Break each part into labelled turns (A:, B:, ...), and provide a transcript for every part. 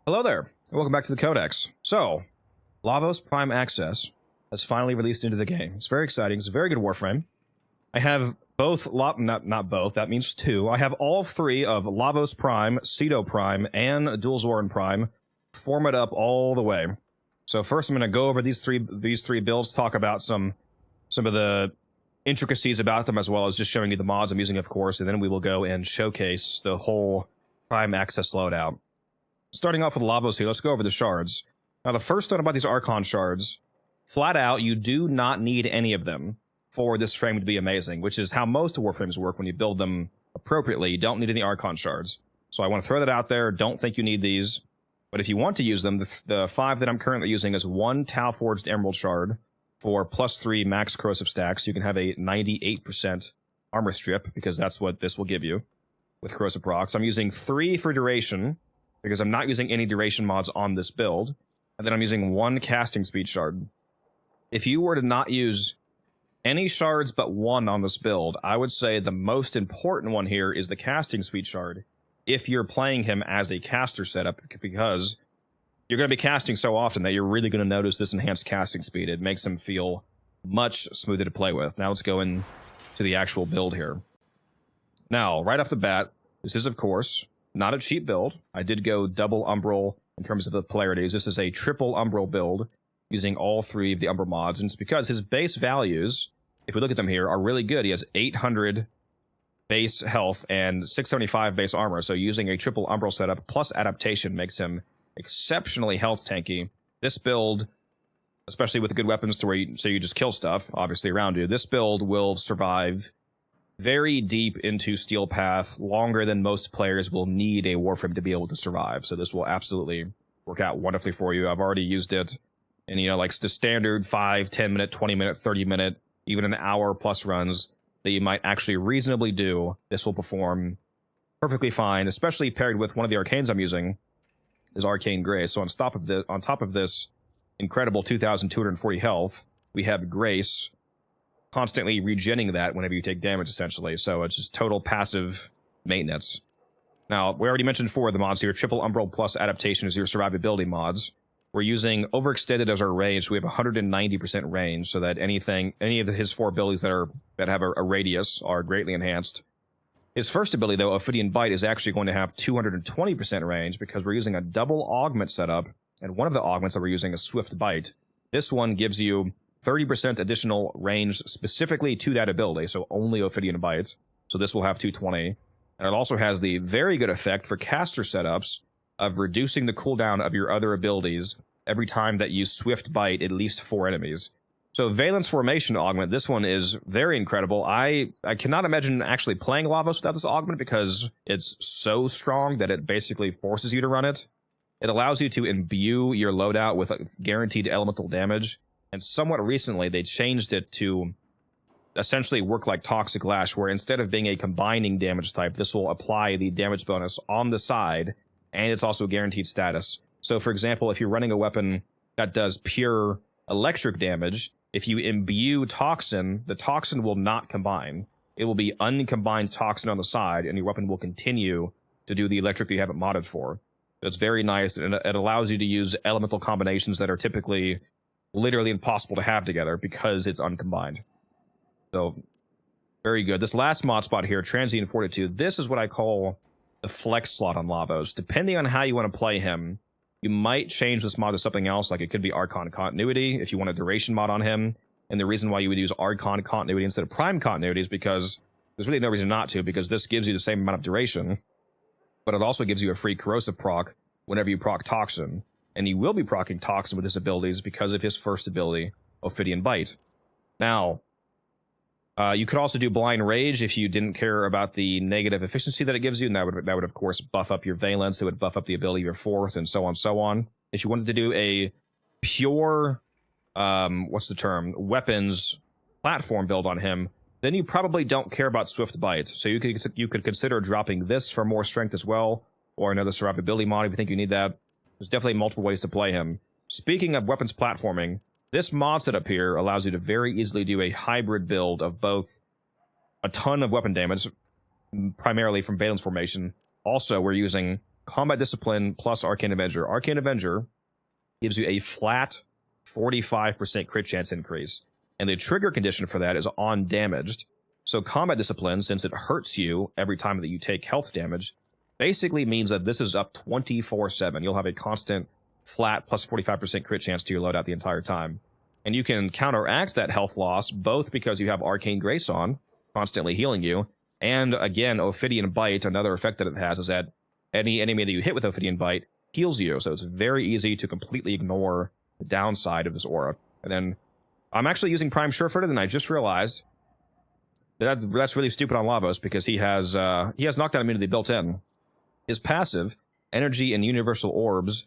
A: Hello there, and welcome back to the Codex. So, Lavos Prime Access has finally released into the game. It's very exciting. It's a very good Warframe. I have both, not both, that means two. I have all three of Lavos Prime, Cedo Prime, and Dual Zoren Prime formatted up all the way. So first I'm going to go over these three builds, talk about some of the intricacies about them, as well as just showing you the mods I'm using, of course, and then we will go and showcase the whole Prime Access loadout. Starting off with Lavos here, let's go over the shards. Now, the first note about these Archon Shards, flat out, you do not need any of them for this frame to be amazing, which is how most Warframes work when you build them appropriately. You don't need any Archon Shards. So I want to throw that out there. Don't think you need these. But if you want to use them, the five that I'm currently using is one Tau Forged Emerald Shard for +3 max corrosive stacks. You can have a 98% armor strip, because that's what this will give you with corrosive procs. I'm using 3 for duration, because I'm not using any duration mods on this build. And then I'm using 1 casting speed shard. If you were to not use any shards but 1 on this build, I would say the most important one here is the casting speed shard, if you're playing him as a caster setup, because you're going to be casting so often that you're really going to notice this enhanced casting speed. It makes him feel much smoother to play with. Now let's go into the actual build here. Now, right off the bat, this is, of course, not a cheap build. I did go double umbral in terms of the polarities. This is a triple umbral build using all 3 of the umbral mods. And it's because his base values, if we look at them here, are really good. He has 800 base health and 675 base armor. So using a triple umbral setup plus adaptation makes him exceptionally health tanky. This build, especially with good weapons to where you just kill stuff, obviously, around you, this build will survive very deep into Steel Path, longer than most players will need a Warframe to be able to survive. So this will absolutely work out wonderfully for you. I've already used it in, like the standard 5, 10 minute, 20 minute, 30 minute, even an hour plus runs that you might actually reasonably do. This will perform perfectly fine, especially paired with one of the arcanes I'm using is Arcane Grace. So on top of this incredible 2,240 health, we have Grace, constantly regenning that whenever you take damage, essentially. So it's just total passive maintenance. Now, we already mentioned 4 of the mods here. Triple Umbral plus Adaptation is your survivability mods. We're using Overextended as our range. So we have 190% range, so that any of his 4 abilities that have a radius are greatly enhanced. His first ability, though, Ophidian Bite, is actually going to have 220% range, because we're using a double augment setup, and one of the augments that we're using is Swift Bite. This one gives you 30% additional range specifically to that ability, so only Ophidian Bites. So this will have 220. And it also has the very good effect for caster setups of reducing the cooldown of your other abilities every time that you Swift Bite at least 4 enemies. So Valence Formation Augment, this one is very incredible. I cannot imagine actually playing Lavos without this augment, because it's so strong that it basically forces you to run it. It allows you to imbue your loadout with guaranteed elemental damage. And somewhat recently, they changed it to essentially work like Toxic Lash, where instead of being a combining damage type, this will apply the damage bonus on the side, and it's also guaranteed status. So, for example, if you're running a weapon that does pure electric damage, if you imbue Toxin, the Toxin will not combine. It will be uncombined Toxin on the side, and your weapon will continue to do the electric that you haven't modded for. So it's very nice, and it allows you to use elemental combinations that are typically literally impossible to have together because it's uncombined. So, very good. This last mod spot here, Transient Fortitude, this is what I call the flex slot on Lavos. Depending on how you want to play him, you might change this mod to something else, like it could be Archon Continuity if you want a duration mod on him. And the reason why you would use Archon Continuity instead of Prime Continuity is because there's really no reason not to, because this gives you the same amount of duration, but it also gives you a free corrosive proc whenever you proc Toxin. And he will be proccing Toxin with his abilities because of his first ability, Ophidian Bite. Now, you could also do Blind Rage if you didn't care about the negative efficiency that it gives you, and that would of course buff up your Valence. It would buff up the ability of your 4th, and so on, so on. If you wanted to do a pure, weapons platform build on him, then you probably don't care about Swift Bite. So you could consider dropping this for more strength as well, or another survivability mod if you think you need that. There's definitely multiple ways to play him. Speaking of weapons platforming, this mod setup here allows you to very easily do a hybrid build of both a ton of weapon damage, primarily from Valence Formation. Also, we're using Combat Discipline plus Arcane Avenger. Arcane Avenger gives you a flat 45% crit chance increase. And the trigger condition for that is on damaged. So Combat Discipline, since it hurts you every time that you take health damage, basically means that this is up 24/7. You'll have a constant flat plus 45% crit chance to your loadout the entire time. And you can counteract that health loss both because you have Arcane Grace on, constantly healing you, and again, Ophidian Bite, another effect that it has is that any enemy that you hit with Ophidian Bite heals you. So it's very easy to completely ignore the downside of this aura. And then I'm actually using Prime Surefooted, and I just realized that's really stupid on Lavos because he has knockdown immunity built in. His passive, Energy and Universal Orbs,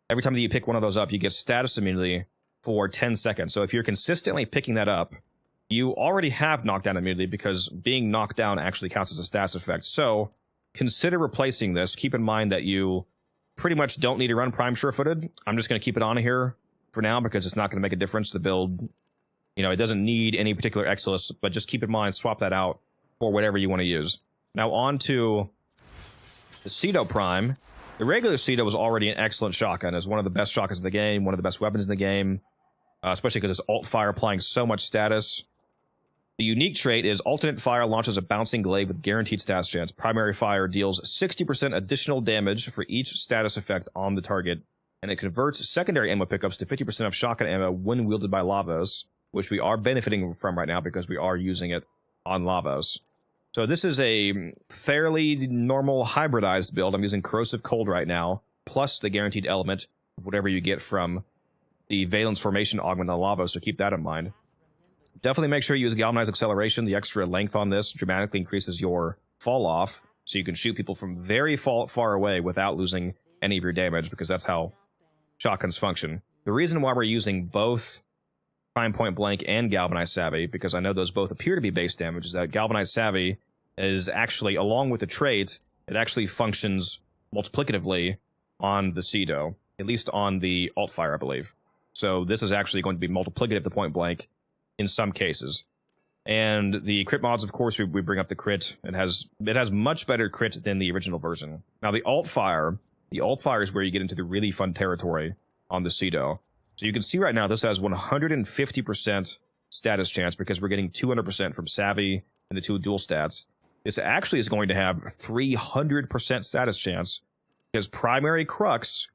A: every time that you pick one of those up, you get status immunity for 10 seconds. So if you're consistently picking that up, you already have knockdown immunity because being knocked down actually counts as a status effect. So consider replacing this. Keep in mind that you pretty much don't need to run Prime Surefooted. I'm just going to keep it on here for now because it's not going to make a difference. The build, it doesn't need any particular Exilus, but just keep in mind, swap that out for whatever you want to use. Now on to the Cedo Prime. The regular Cedo was already an excellent shotgun. It's one of the best shotguns in the game, one of the best weapons in the game, especially because it's alt fire applying so much status. The unique trait is alternate fire launches a bouncing glaive with guaranteed status chance. Primary fire deals 60% additional damage for each status effect on the target, and it converts secondary ammo pickups to 50% of shotgun ammo when wielded by Lavos, which we are benefiting from right now because we are using it on Lavos. So this is a fairly normal hybridized build. I'm using Corrosive Cold right now, plus the guaranteed element of whatever you get from the Valence Formation augment on Lavos, so keep that in mind. Definitely make sure you use Galvanized Acceleration. The extra length on this dramatically increases your fall off, so you can shoot people from very far away without losing any of your damage, because that's how shotguns function. The reason why we're using both Prime Point Blank and Galvanized Savvy, because I know those both appear to be base damage, is that Galvanized Savvy is actually, along with the trait, it actually functions multiplicatively on the Cedo, at least on the alt fire, I believe. So this is actually going to be multiplicative to Point Blank in some cases. And the crit mods, of course, we bring up the crit. It has much better crit than the original version. Now the alt fire is where you get into the really fun territory on the Cedo. So you can see right now this has 150% status chance because we're getting 200% from Savvy and the two dual stats. This actually is going to have 300% status chance because Primary Crux,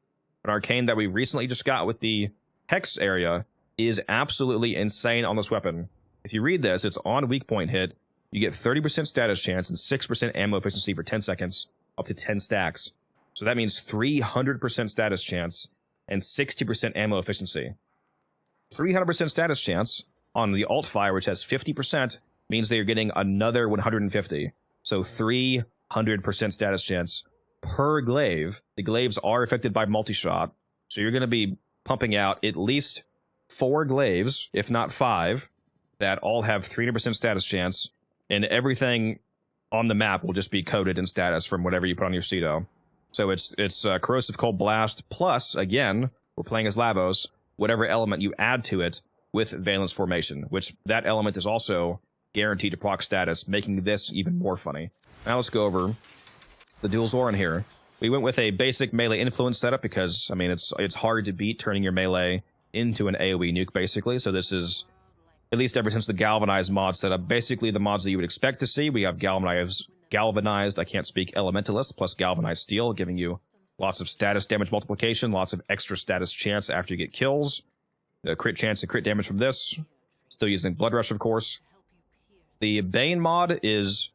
A: an arcane that we recently just got with the Hex area, is absolutely insane on this weapon. If you read this, it's on weak point hit. You get 30% status chance and 6% ammo efficiency for 10 seconds, up to 10 stacks. So that means 300% status chance and 60% ammo efficiency. 300% status chance on the alt fire, which has 50%, means that you're getting another 150. So 300% status chance per glaive. The glaives are affected by multi-shot, so you're going to be pumping out at least 4 glaives, if not 5, that all have 300% status chance, and everything on the map will just be coded in status from whatever you put on your Cedo. So it's Corrosive Cold Blast, plus, again, we're playing as Lavos, whatever element you add to it with Valence Formation, which that element is also guaranteed to proc status, making this even more funny. Now let's go over the dual Zoren here. We went with a basic melee influence setup because, I mean, it's hard to beat turning your melee into an AoE nuke, basically. So this is, at least ever since the Galvanized mod setup, basically the mods that you would expect to see. We have Galvanized, I can't speak, Elementalist, plus Galvanized Steel, giving you lots of status damage multiplication, lots of extra status chance after you get kills. The crit chance and crit damage from this. Still using Blood Rush, of course. The Bane mod is,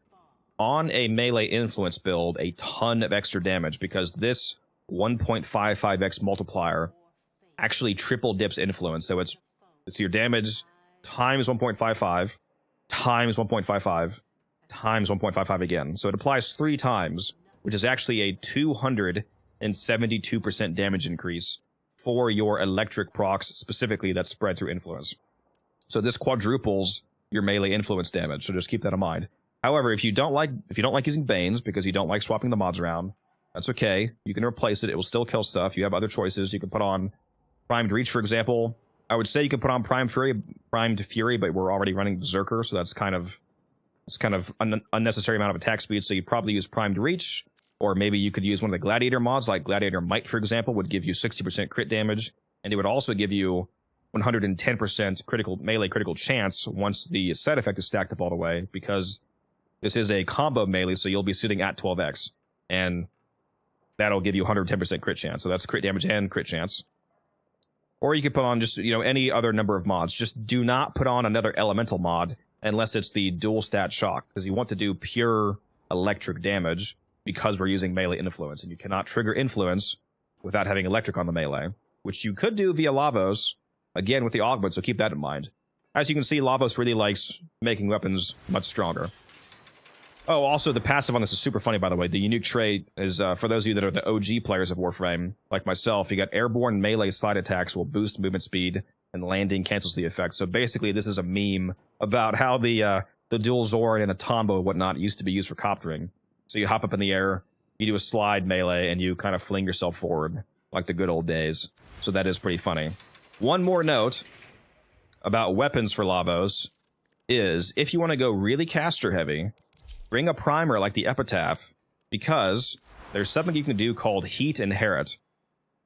A: on a melee influence build, a ton of extra damage because this 1.55x multiplier actually triple dips influence. So it's your damage times 1.55 times 1.55 times 1.55 again. So it applies 3 times, which is actually a 272% damage increase for your electric procs, specifically that's spread through influence. So this quadruples your melee influence damage, so just keep that in mind. However, if you don't like using Banes because you don't like swapping the mods around, that's okay. You can replace it. It will still kill stuff. You have other choices. You can put on Primed Reach, for example. I would say you can put on Primed Fury, but we're already running Berserker, so that's kind of unnecessary amount of attack speed. So you'd probably use Primed Reach Or maybe you could use one of the Gladiator mods, like Gladiator Might, for example, would give you 60% crit damage, and it would also give you 110% critical melee critical chance once the side effect is stacked up all the way, because this is a combo melee, so you'll be sitting at 12x, and that'll give you 110% crit chance. So that's crit damage and crit chance. Or you could put on just, you know, any other number of mods. Just do not put on another elemental mod unless it's the dual stat shock, because you want to do pure electric damage because we're using melee influence, and you cannot trigger influence without having electric on the melee, which you could do via Lavos, again with the augment, so keep that in mind. As you can see, Lavos really likes making weapons much stronger. Oh, also the passive on this is super funny, by the way. The unique trait is, for those of you that are the OG players of Warframe, like myself, you got airborne melee slide attacks will boost movement speed, and landing cancels the effect. So basically, this is a meme about how the dual Zoren and the Tombo and whatnot used to be used for coptering. So you hop up in the air, you do a slide melee, and you kind of fling yourself forward, like the good old days. So that is pretty funny. One more note about weapons for Lavos is, if you want to go really caster heavy, bring a primer like the Epitaph, because there's something you can do called Heat Inherit.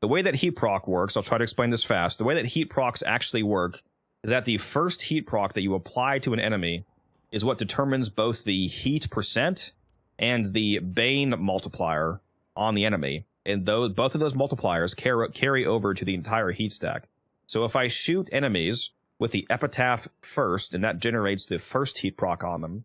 A: The way that heat proc works, I'll try to explain this fast. The way that heat procs actually work is that the first heat proc that you apply to an enemy is what determines both the heat percent and the Bane multiplier on the enemy. And both of those multipliers carry over to the entire heat stack. So if I shoot enemies with the Epitaph first, and that generates the first heat proc on them,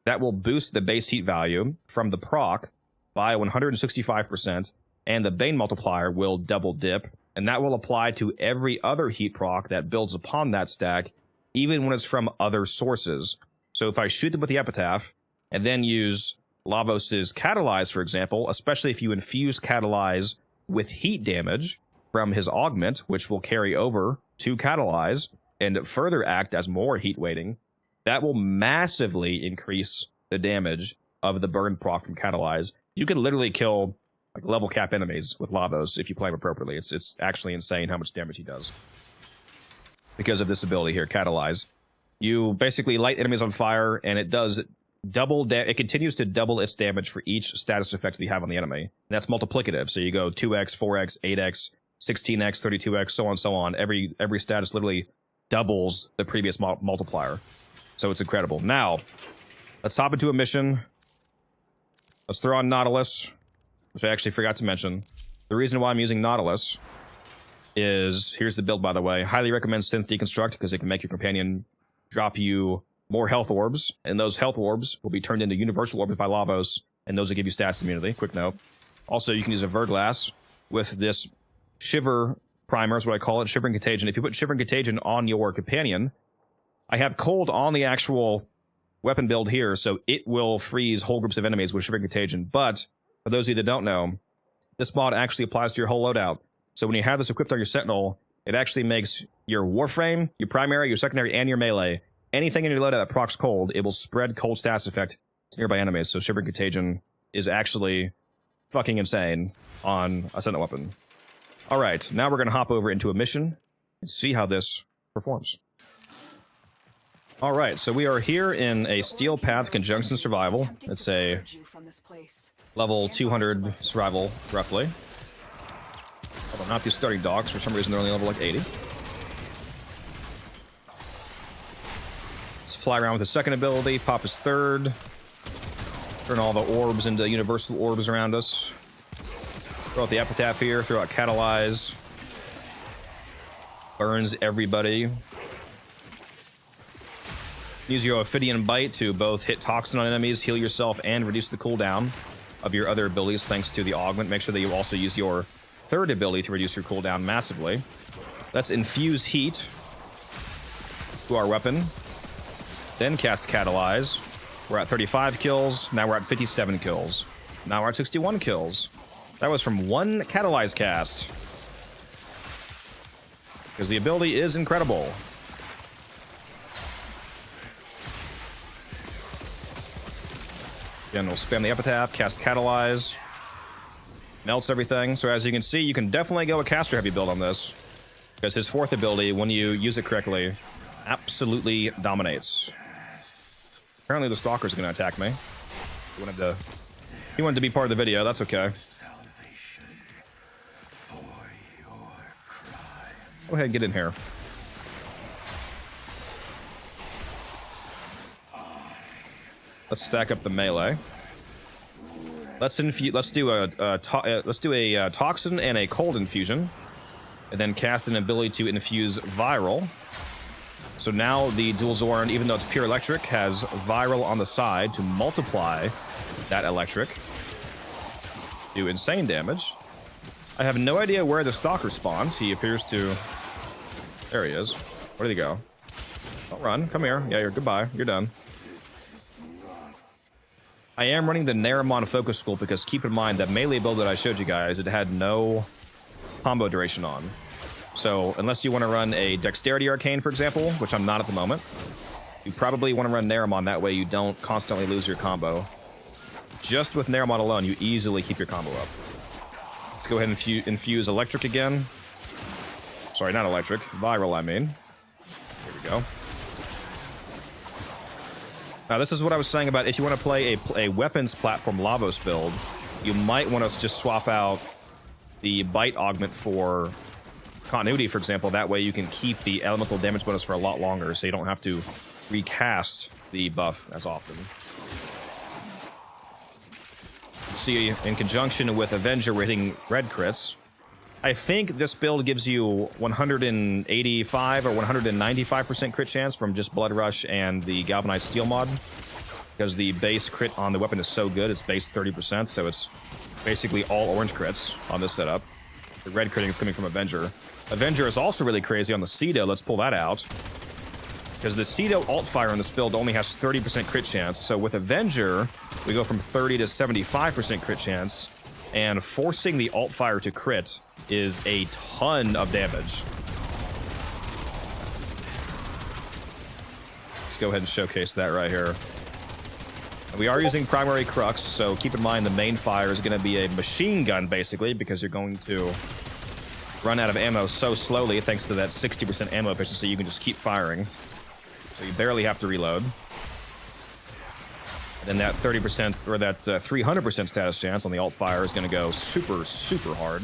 A: that will boost the base heat value from the proc by 165%, and the Bane multiplier will double dip, and that will apply to every other heat proc that builds upon that stack, even when it's from other sources. So if I shoot them with the Epitaph, and then use Lavos's Catalyze, for example, especially if you infuse Catalyze with heat damage from his augment, which will carry over to Catalyze and further act as more heat weighting, that will massively increase the damage of the burn proc from Catalyze. You can literally kill like level cap enemies with Lavos if you play him appropriately. It's actually insane how much damage he does because of this ability here, Catalyze. You basically light enemies on fire, and it does it continues to double its damage for each status effect that you have on the enemy. And that's multiplicative. So you go 2x, 4x, 8x, 16x, 32x, so on and so on. Every status literally doubles the previous multiplier. So it's incredible. Now, let's hop into a mission. Let's throw on Nautilus, which I actually forgot to mention. The reason why I'm using Nautilus is, here's the build, by the way. Highly recommend Synth Deconstruct, because it can make your companion drop you more health orbs, and those health orbs will be turned into universal orbs by Lavos, and those will give you stats immunity. Quick note. Also, you can use a Verglass with this Shiver Primer, is what I call it, Shivering Contagion. If you put Shivering Contagion on your companion, I have Cold on the actual weapon build here, so it will freeze whole groups of enemies with Shivering Contagion. But for those of you that don't know, this mod actually applies to your whole loadout. So when you have this equipped on your Sentinel, it actually makes your Warframe, your primary, your secondary, and your melee, anything in your loadout that procs cold, it will spread cold status effect to nearby enemies. So Shivering Contagion is actually fucking insane on a Sentinel weapon. All right, now we're going to hop over into a mission and see how this performs. All right, so we are here in a Steel Path Conjunction Survival. It's a level 200 survival, roughly. Although not these starting dogs. For some reason, they're only level like 80. Let's fly around with his second ability, pop his third. Turn all the orbs into universal orbs around us. Throw out the Epitaph here, throw out Catalyze. Burns everybody. Use your Ophidian Bite to both hit Toxin on enemies, heal yourself, and reduce the cooldown of your other abilities thanks to the augment. Make sure that you also use your third ability to reduce your cooldown massively. Let's infuse heat to our weapon. Then cast Catalyze. We're at 35 kills. Now we're at 57 kills. Now we're at 61 kills. That was from one Catalyze cast. Because the ability is incredible. Again, we'll spam the Epitaph, cast Catalyze. Melts everything. So as you can see, you can definitely go a caster heavy build on this. Because his fourth ability, when you use it correctly, absolutely dominates. Apparently the Stalker's going to attack me. You wanted to He wanted to be part of the video. That's okay. Go ahead and get in here. Let's stack up the melee. Let's do a toxin and a cold infusion, and then cast an ability to infuse viral. So now the dual Zoren, even though it's pure electric, has viral on the side to multiply that electric. Do insane damage. I have no idea where the stalker spawns. He appears to... There he is. Where did he go? Don't run. Come here. Yeah, goodbye. You're done. I am running the Naramon Focus School because keep in mind that melee build that I showed you guys, it had no combo duration on. So unless you want to run a Dexterity Arcane, for example, which I'm not at the moment, you probably want to run Naramon. That way you don't constantly lose your combo. Just with Naramon alone, you easily keep your combo up. Let's go ahead and infuse electric again. Sorry, not electric. Viral, I mean. Here we go. Now, this is what I was saying about if you want to play a weapons platform Lavos build, you might want to just swap out the bite augment for continuity, for example. That way you can keep the elemental damage bonus for a lot longer, so you don't have to recast the buff as often. See, in conjunction with Avenger, we're hitting red crits. I think this build gives you 185 or 195% crit chance from just Blood Rush and the Galvanized Steel mod, because the base crit on the weapon is so good. It's base 30%, so it's basically all orange crits on this setup. The red critting is coming from Avenger. Avenger is also really crazy on the Cedo. Let's pull that out, because the Cedo alt fire on this build only has 30% crit chance. So with Avenger, we go from 30 to 75% crit chance, and forcing the alt fire to crit is a ton of damage. Let's go ahead and showcase that right here. We are using primary crux, so keep in mind the main fire is going to be a machine gun, basically, because you're going to run out of ammo so slowly thanks to that 60% ammo efficiency. You can just keep firing, so you barely have to reload. And then that 30% or that 300% status chance on the alt fire is going to go super, super hard.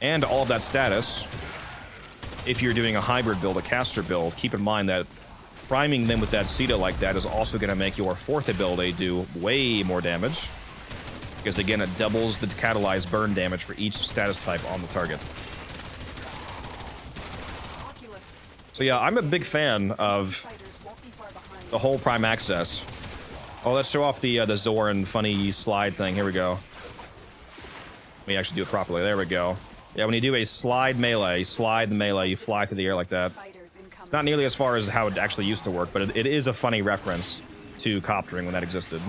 A: And all of that status, if you're doing a hybrid build, a caster build, keep in mind that priming them with that Cedo like that is also going to make your fourth ability do way more damage. Because again, it doubles the catalyzed burn damage for each status type on the target. So yeah, I'm a big fan of the whole Prime Access. Oh, let's show off the Zoren funny slide thing. Here we go. Let me actually do it properly. There we go. Yeah, when you do a slide melee, you slide the melee, you fly through the air like that. It's not nearly as far as how it actually used to work, but it is a funny reference to coptering when that existed.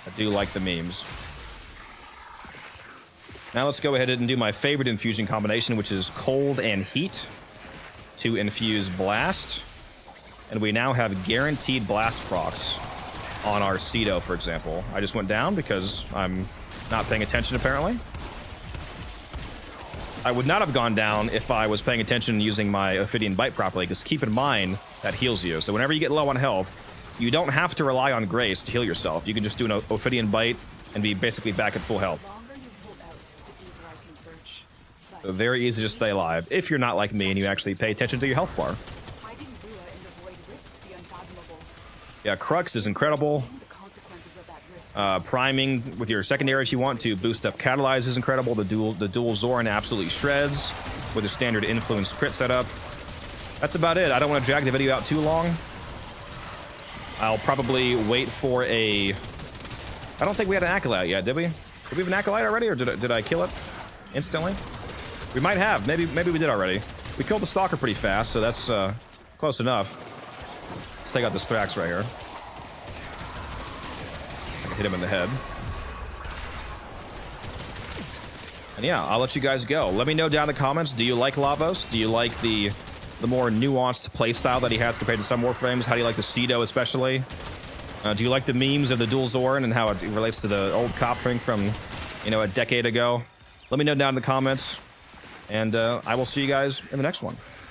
A: I do like the memes. Now let's go ahead and do my favorite infusion combination, which is cold and heat to infuse blast. And we now have guaranteed blast procs on our Cedo, for example. I just went down because I'm not paying attention, apparently. I would not have gone down if I was paying attention using my Ophidian Bite properly, because keep in mind, that heals you. So whenever you get low on health, you don't have to rely on Grace to heal yourself. You can just do an Ophidian Bite and be basically back at full health. So very easy to stay alive, if you're not like me and you actually pay attention to your health bar. Yeah, Crux is incredible. Priming with your secondary if you want to boost up Catalyze is incredible. The dual Zoren absolutely shreds with a standard influence crit setup. That's about it. I don't want to drag the video out too long. I'll probably wait for a... I don't think we had an Acolyte yet, did we? Did we have an Acolyte already, or did I kill it instantly? We might have. Maybe we did already. We killed the Stalker pretty fast, so that's close enough. Let's take out this Thrax right here. Hit him in the head. And yeah, I'll let you guys go. Let me know down in the comments, do you like Lavos? Do you like the more nuanced playstyle that he has compared to some Warframes? How do you like the Cedo especially? Do you like the memes of the dual Zoren and how it relates to the old coptering from, you know, a decade ago? Let me know down in the comments, and I will see you guys in the next one.